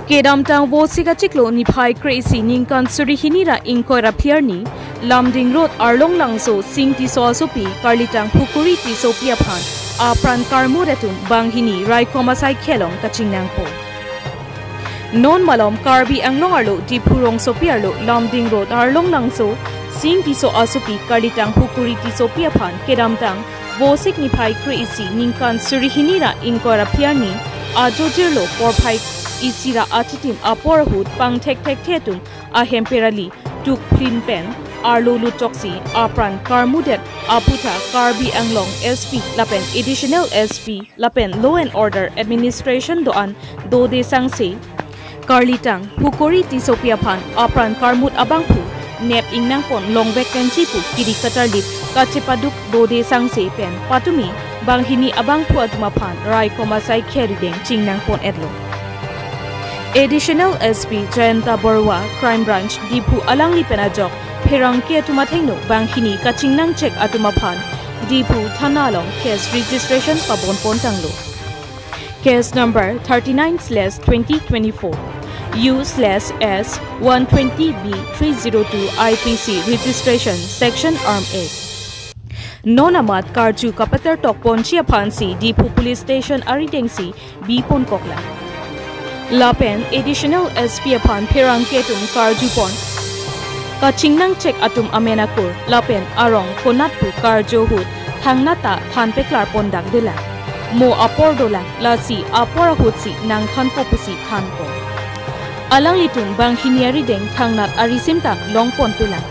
Kedamtang Wosiga Chiklo ni Pai Crazy Ningkan Surihinira Inkora Piarni, Lamding Road Arlong Langso, Sing Tiso Sopi, Karlitang Pukuri Tiso Piapan, Apran Karmuretum, Banghini, Rai Komasai Kelong, Kachinangpo. Non Malom Karbi Anglongarlo, Dipurong Sopiarlo, Lamding Road Arlong Langso, Sing Tiso Asupi, Karlitang Pukuri Tiso Piapan, Kedamtang Wosik ni Pai Crazy Ningkan Surihinira Inkora Piarni, Ajojirlo, Porpai Isira atitim aporahut pang tek tetum ahemperali tuk plin pen arlo lutoksi apran karmudet aputa karbi anglong SP lapen additional SP lapen law and order administration doan do de sangse karlitang hukori tisopiapan apran karmut abangpu nep ingnang pon long vacancy pu kiri katarlit kachepaduk do de sangse pen patumi banghini abangpu atumapan rai komasai kherideng chingnang pon edlo. Additional SP Jayanta Borwa Crime Branch Dipu Alangli Penajok Perangke Tumathengno Banghini Kachingnang Check Atumapan Dipu Thanalong Case Registration Pabon Pontanglo Case number 39/2024 U/S 120B302 IPC Registration Section Arm A Nonamat Karju Kapatar Tokpon Chiapansi Dipu Police Station Aridengsi B Pon Kokla Lapen additional SP upon Perangketum Karjupon Kachingnang check atum amenakur Lapen Arong Konatpu Karjohut Hangnata Thanpeklar Pondak Dela Mo Apordola Lasi Aporahutsi Nang Thanpopusi Thanpo Alanglitum Banghiniari Deng Thangnat Arisimta Longpon Pila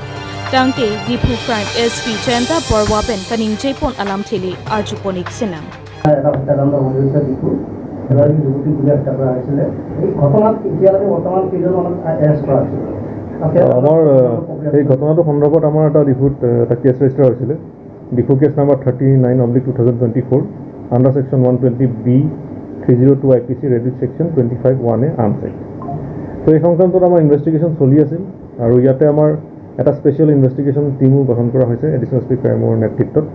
Tangte Dipu Crime SP Jayanta Borwapen Kaning Jepon Alam Tele Arjuponik Sinam Our Gotonato Honrobot Amata Difut case register Difu case number 39/2024 under section 120B 302 IPC Reduced section 25(1)A Arms Act. So, this investigation Soliasil, Aruyate Amar at a special investigation team of Honora additional speaker more network.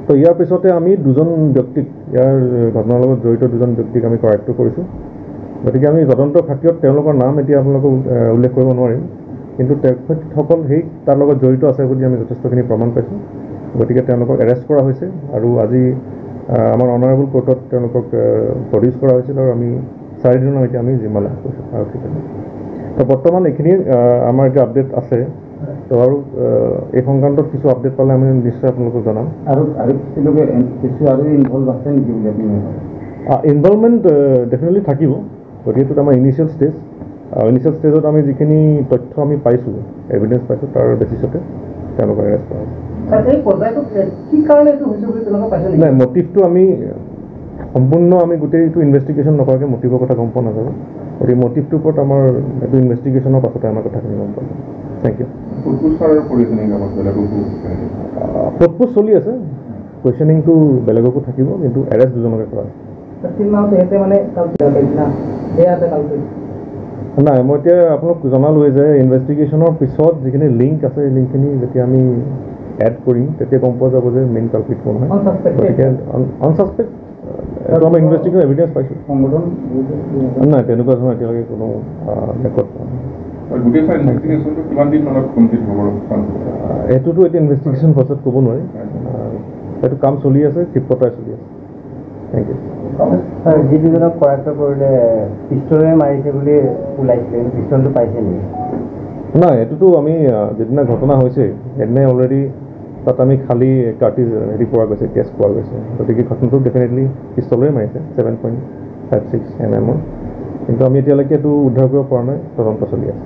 তো ইয়াৰ পিছতে আমি দুজন ব্যক্তিক ইয়াৰ ঘটনাৰ লগত জড়িত দুজন ব্যক্তিক আমি কৰায়ত্ব কৰিছো গতিকে আমি তদন্ত খাতিৰত তেওঁলোকৰ নাম এতিয়া আপোনালোকক উল্লেখ কৰিব নোৱাৰিম কিন্তু তেখেতসকল সেই তাৰ লগত জড়িত আছে বুলি আমি যথেষ্টখিনি প্ৰমাণ পাইছো গতিকে তেওঁলোকক এৰেষ্ট কৰা হৈছে আৰু আজি আমাৰ অনাৰেবল কোৰ্টত তেওঁলোকক প্ৰডিউচ কৰা হৈছিল আৰু আমি 4 দিনৰ এতিয়া আমি জিম্মালা কৰিছো তো বৰ্তমান এইখিনি আমাৰ এটা আপডেট আছে তো আৰু এই সংক্ৰান্তত কিছু আপডেট পালে আমি নিশ্চয় আপোনালোকক জনাম আৰু কিছু আৰু ইনভলভ আছে নেকি বুলি আপুনি ইনভলভমেন্ট ডেফিনেটলি থাকিব গতিকে আমাৰ ইনিশিয়েল ষ্টেজত আমি যিখিনি তথ্য আমি পাইছো এভিডেন্স পাইছো তাৰ বেচিছতে তেওঁলোকক এৰেষ্ট কৰা হৈছে এই পৰ্যায়টো কি কাৰণে এইটো হৈছে বুলি তেওঁলোকে পাইছে নেকি নাই মোটিভটো আমি সম্পূৰ্ণ আমি গোটেইটো ইনভেষ্টিগেশ্যন নকৰাকৈ মোটিভৰ কথা গম পোৱা নাযাব আৰু এই মোটিভটোৰ ওপৰত আমাৰ এইটো ইনভেষ্টিগেশ্যনৰ পাছতে আমাৰ কথাখিনি গম পাব Thank you. Purpose solely আছে questioning to বেলেগকো থাকিব কিন্তু এৰেষ্ট দুজনকে কৰা নাই মই এতিয়া আপোনাক জনালো যে ইনভেষ্টিগেশ্যনৰ পিছত যিখিনি লিংক আছে এই লিংকখিনি যেতিয়া আমি এড কৰিম তেতিয়া গম পোৱা যাব যে মেইন কালপিট কোন হয় অনসাসপেক্ট এইটো আমাৰ ইনভেষ্টিগেশ্যন এভিডেন্স পাইছো সংগঠন নাই তেনেকুৱা ধৰণৰ এতিয়ালৈকে কোনো ৰেকৰ্ড এটোতো এটা ইনভেষ্টিগেশ্যন প্ৰসেছ ক'ব নোৱাৰি এইটো কাম চলি আছে ক্ষিপ্ৰতাৰে চলি আছে থ্যাংক ইউ যি দুজনক কৰায়ত্ব কৰিলে পিষ্টলে মাৰিছে বুলি ওলাইছে পিষ্টলটো পাইছে নেকি নাই এটোতো আমি যেদিনা ঘটনা হৈছে এদিনে অলৰেডি তাত আমি খালি কাৰ্টিজ হেৰি পোৱা গৈছে কেছ পোৱা গৈছে গতিকে ঘটনাটো ডেফিনেটলি পিষ্টলে মাৰিছে 7.56 mm কিন্তু আমি এতিয়ালৈকে এইটো উদ্ধাৰ কৰিব পৰা নাই তদন্ত চলি আছে